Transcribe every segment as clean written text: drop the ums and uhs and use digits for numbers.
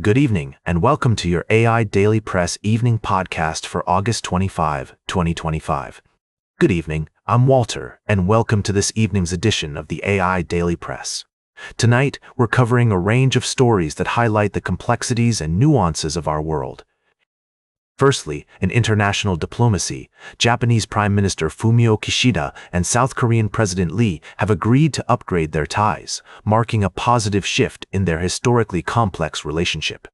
Good evening, and welcome to your AI Daily Press evening podcast for August 25, 2025. Good evening, I'm Walter, and welcome to this evening's edition of the AI Daily Press. Tonight, we're covering a range of stories that highlight the complexities and nuances of our world. Firstly, in international diplomacy, Japanese Prime Minister Fumio Kishida and South Korean President Lee have agreed to upgrade their ties, marking a positive shift in their historically complex relationship.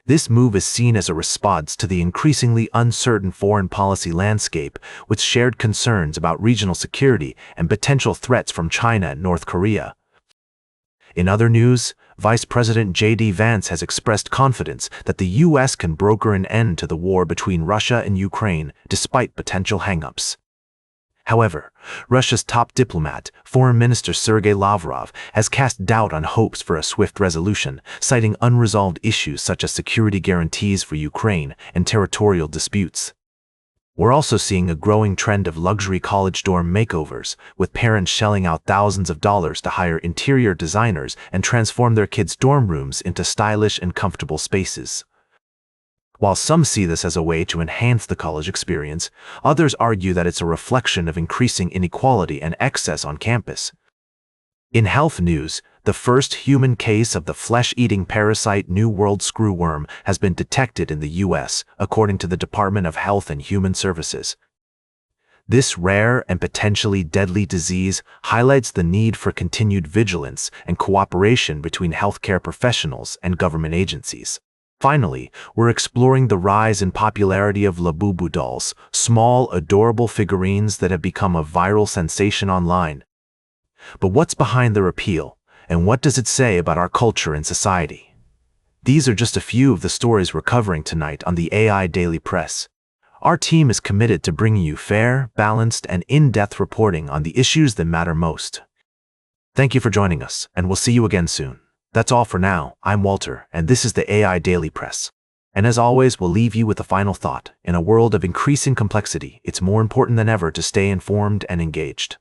This move is seen as a response to the increasingly uncertain foreign policy landscape, with shared concerns about regional security and potential threats from China and North Korea. In other news, Vice President J.D. Vance has expressed confidence that the U.S. can broker an end to the war between Russia and Ukraine, despite potential hang-ups. However, Russia's top diplomat, Foreign Minister Sergei Lavrov, has cast doubt on hopes for a swift resolution, citing unresolved issues such as security guarantees for Ukraine and territorial disputes. We're also seeing a growing trend of luxury college dorm makeovers, with parents shelling out thousands of dollars to hire interior designers and transform their kids' dorm rooms into stylish and comfortable spaces. While some see this as a way to enhance the college experience, others argue that it's a reflection of increasing inequality and excess on campus. In health news, the first human case of the flesh-eating parasite New World screwworm has been detected in the U.S., according to the Department of Health and Human Services. This rare and potentially deadly disease highlights the need for continued vigilance and cooperation between healthcare professionals and government agencies. Finally, we're exploring the rise in popularity of Labubu dolls, small, adorable figurines that have become a viral sensation online. But what's behind their appeal, and what does it say about our culture and society? These are just a few of the stories we're covering tonight on the AI Daily Press. Our team is committed to bringing you fair, balanced, and in-depth reporting on the issues that matter most. Thank you for joining us, and we'll see you again soon. That's all for now. I'm Walter, and this is the AI Daily Press. And as always, we'll leave you with a final thought. In a world of increasing complexity, it's more important than ever to stay informed and engaged.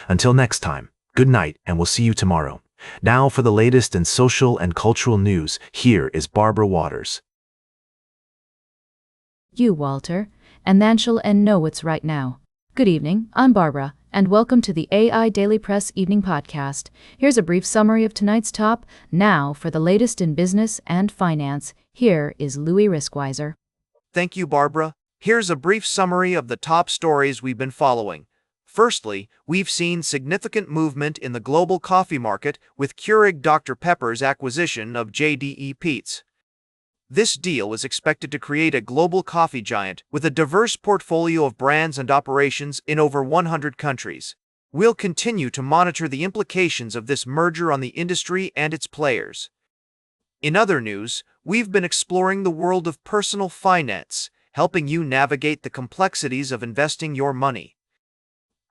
Until next time, good night, and we'll see you tomorrow. Now for the latest in social and cultural news, here is Barbara Waters. You, Walter, and then she'll know it's right now. Good evening, I'm Barbara, and welcome to the AI Daily Press Evening Podcast. Here's a brief summary of tonight's top. Now for the latest in business and finance, here is Louis Riskweiser. Thank you, Barbara. Here's a brief summary of the top stories we've been following. Firstly, we've seen significant movement in the global coffee market with Keurig Dr. Pepper's acquisition of JDE Peet's. This deal is expected to create a global coffee giant with a diverse portfolio of brands and operations in over 100 countries. We'll continue to monitor the implications of this merger on the industry and its players. In other news, we've been exploring the world of personal finance, helping you navigate the complexities of investing your money.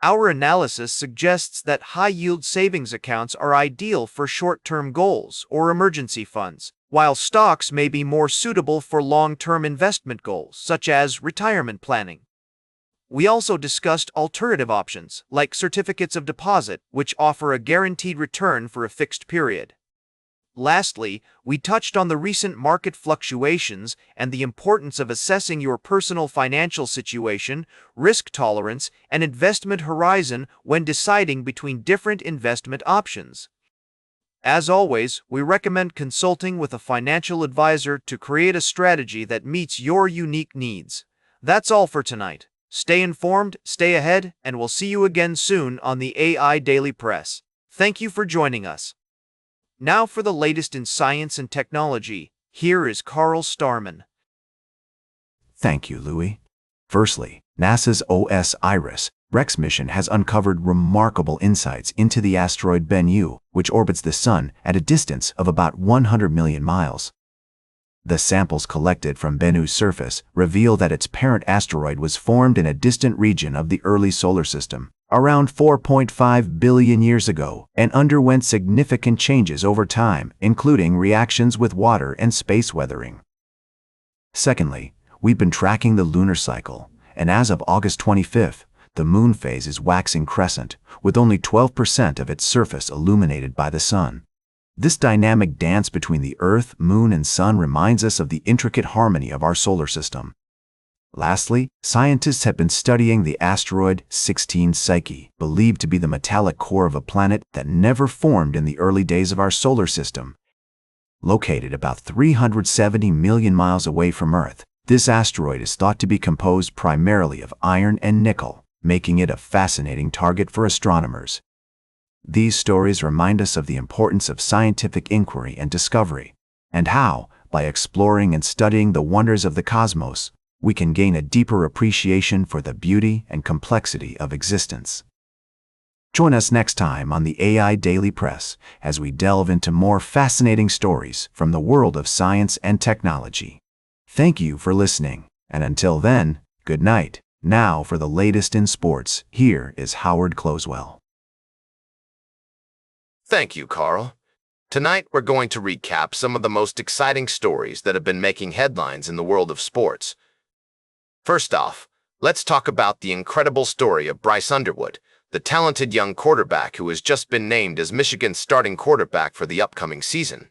Our analysis suggests that high-yield savings accounts are ideal for short-term goals or emergency funds, while stocks may be more suitable for long-term investment goals, such as retirement planning. We also discussed alternative options, like certificates of deposit, which offer a guaranteed return for a fixed period. Lastly, we touched on the recent market fluctuations and the importance of assessing your personal financial situation, risk tolerance, and investment horizon when deciding between different investment options. As always, we recommend consulting with a financial advisor to create a strategy that meets your unique needs. That's all for tonight. Stay informed, stay ahead, and we'll see you again soon on the AI Daily Press. Thank you for joining us. Now for the latest in science and technology, here is Carl Starman. Thank you, Louis. Firstly, NASA's OSIRIS-REx mission has uncovered remarkable insights into the asteroid Bennu, which orbits the Sun at a distance of about 100 million miles. The samples collected from Bennu's surface reveal that its parent asteroid was formed in a distant region of the early solar system, around 4.5 billion years ago, and underwent significant changes over time, including reactions with water and space weathering. Secondly, we've been tracking the lunar cycle, and as of August 25th, the moon phase is waxing crescent, with only 12% of its surface illuminated by the sun. This dynamic dance between the Earth, Moon, and Sun reminds us of the intricate harmony of our solar system. Lastly, scientists have been studying the asteroid 16 Psyche, believed to be the metallic core of a planet that never formed in the early days of our solar system. Located about 370 million miles away from Earth, this asteroid is thought to be composed primarily of iron and nickel, making it a fascinating target for astronomers. These stories remind us of the importance of scientific inquiry and discovery, and how, by exploring and studying the wonders of the cosmos, we can gain a deeper appreciation for the beauty and complexity of existence. Join us next time on the AI Daily Press as we delve into more fascinating stories from the world of science and technology. Thank you for listening, and until then, good night. Now for the latest in sports, here is Howard Closewell. Thank you, Carl. Tonight, we're going to recap some of the most exciting stories that have been making headlines in the world of sports. First off, let's talk about the incredible story of Bryce Underwood, the talented young quarterback who has just been named as Michigan's starting quarterback for the upcoming season.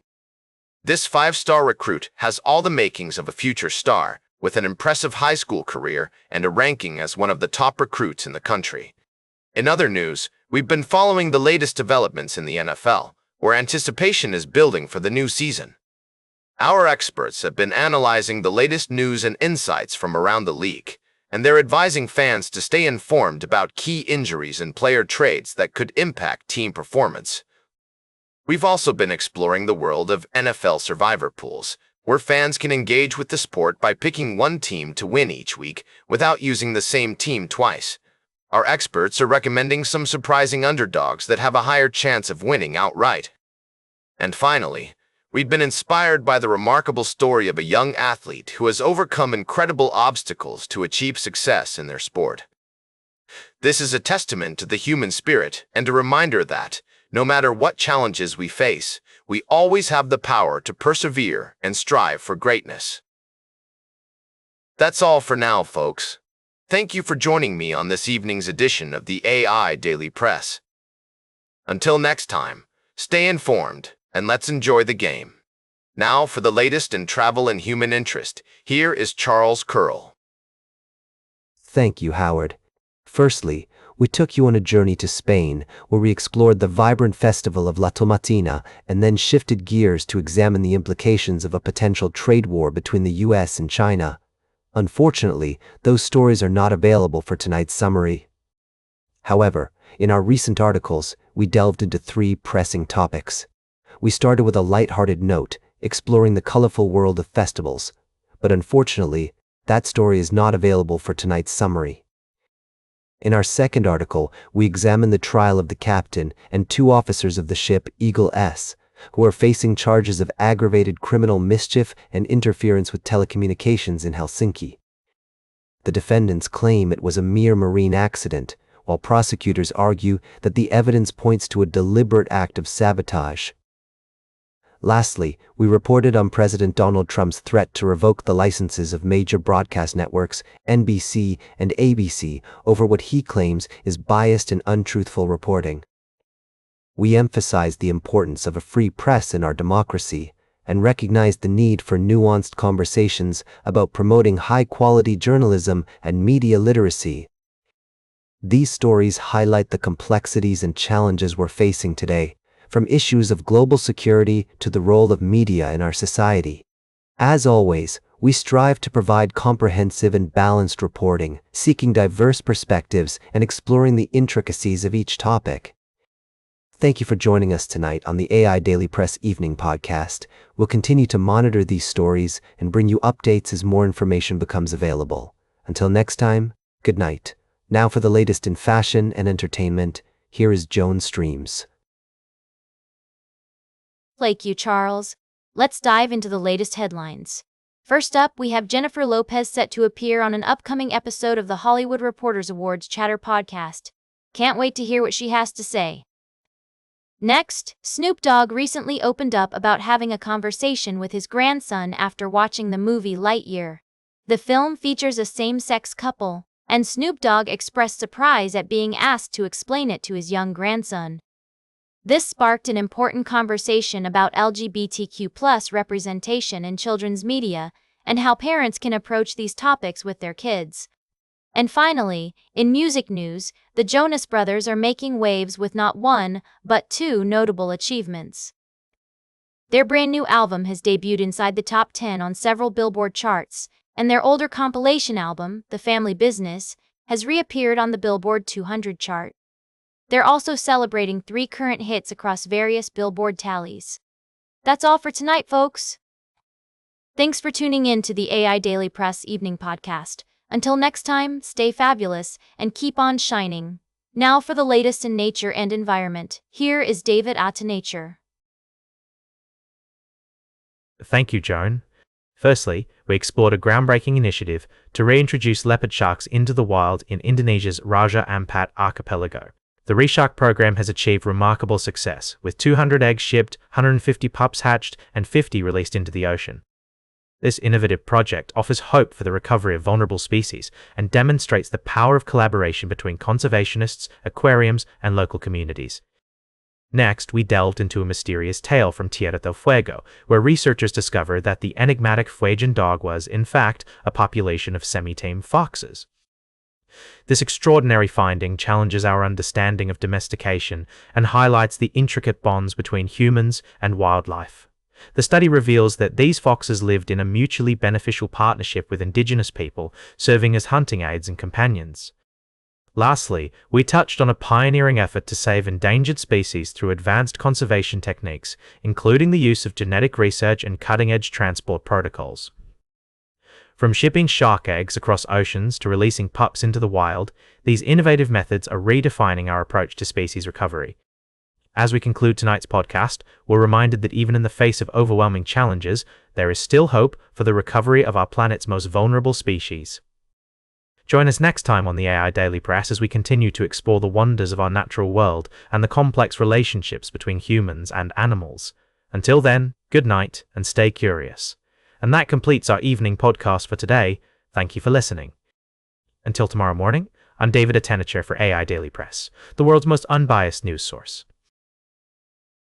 This five-star recruit has all the makings of a future star, with an impressive high school career and a ranking as one of the top recruits in the country. In other news, we've been following the latest developments in the NFL, where anticipation is building for the new season. Our experts have been analyzing the latest news and insights from around the league, and they're advising fans to stay informed about key injuries and player trades that could impact team performance. We've also been exploring the world of NFL survivor pools, where fans can engage with the sport by picking one team to win each week without using the same team twice. Our experts are recommending some surprising underdogs that have a higher chance of winning outright. And finally, we've been inspired by the remarkable story of a young athlete who has overcome incredible obstacles to achieve success in their sport. This is a testament to the human spirit and a reminder that, no matter what challenges we face, we always have the power to persevere and strive for greatness. That's all for now, folks. Thank you for joining me on this evening's edition of the AI Daily Press. Until next time, stay informed and let's enjoy the game. Now for the latest in travel and human interest, here is Charles Curl. Thank you, Howard. Firstly, we took you on a journey to Spain, where we explored the vibrant festival of La Tomatina and then shifted gears to examine the implications of a potential trade war between the US and China. Unfortunately, those stories are not available for tonight's summary. However, in our recent articles, we delved into three pressing topics. We started with a light-hearted note, exploring the colorful world of festivals, but unfortunately, that story is not available for tonight's summary. In our second article, we examined the trial of the captain and two officers of the ship Eagle S, who are facing charges of aggravated criminal mischief and interference with telecommunications in Helsinki. The defendants claim it was a mere marine accident, while prosecutors argue that the evidence points to a deliberate act of sabotage. Lastly, we reported on President Donald Trump's threat to revoke the licenses of major broadcast networks, NBC and ABC, over what he claims is biased and untruthful reporting. We emphasized the importance of a free press in our democracy and recognized the need for nuanced conversations about promoting high-quality journalism and media literacy. These stories highlight the complexities and challenges we're facing today, from issues of global security to the role of media in our society. As always, we strive to provide comprehensive and balanced reporting, seeking diverse perspectives and exploring the intricacies of each topic. Thank you for joining us tonight on the AI Daily Press Evening Podcast. We'll continue to monitor these stories and bring you updates as more information becomes available. Until next time, good night. Now for the latest in fashion and entertainment, here is Joan Streams. Thank you, Charles. Let's dive into the latest headlines. First up, we have Jennifer Lopez set to appear on an upcoming episode of the Hollywood Reporters Awards Chatter podcast. Can't wait to hear what she has to say. Next, Snoop Dogg recently opened up about having a conversation with his grandson after watching the movie Lightyear. The film features a same-sex couple, and Snoop Dogg expressed surprise at being asked to explain it to his young grandson. This sparked an important conversation about LGBTQ+ representation in children's media and how parents can approach these topics with their kids. And finally, in music news, the Jonas Brothers are making waves with not one, but two notable achievements. Their brand new album has debuted inside the top 10 on several Billboard charts, and their older compilation album, The Family Business, has reappeared on the Billboard 200 chart. They're also celebrating 3 current hits across various Billboard tallies. That's all for tonight, folks. Thanks for tuning in to the AI Daily Press Evening Podcast. Until next time, stay fabulous and keep on shining. Now for the latest in nature and environment, here is David at Nature. Thank you, Joan. Firstly, we explored a groundbreaking initiative to reintroduce leopard sharks into the wild in Indonesia's Raja Ampat archipelago. The Reshark program has achieved remarkable success, with 200 eggs shipped, 150 pups hatched, and 50 released into the ocean. This innovative project offers hope for the recovery of vulnerable species and demonstrates the power of collaboration between conservationists, aquariums, and local communities. Next, we delved into a mysterious tale from Tierra del Fuego, where researchers discovered that the enigmatic Fuegian dog was, in fact, a population of semi-tame foxes. This extraordinary finding challenges our understanding of domestication and highlights the intricate bonds between humans and wildlife. The study reveals that these foxes lived in a mutually beneficial partnership with indigenous people, serving as hunting aids and companions. Lastly, we touched on a pioneering effort to save endangered species through advanced conservation techniques, including the use of genetic research and cutting-edge transport protocols. From shipping shark eggs across oceans to releasing pups into the wild, these innovative methods are redefining our approach to species recovery. As we conclude tonight's podcast, we're reminded that even in the face of overwhelming challenges, there is still hope for the recovery of our planet's most vulnerable species. Join us next time on the AI Daily Press as we continue to explore the wonders of our natural world and the complex relationships between humans and animals. Until then, good night and stay curious. And that completes our evening podcast for today. Thank you for listening. Until tomorrow morning, I'm David Attenacher for AI Daily Press, the world's most unbiased news source.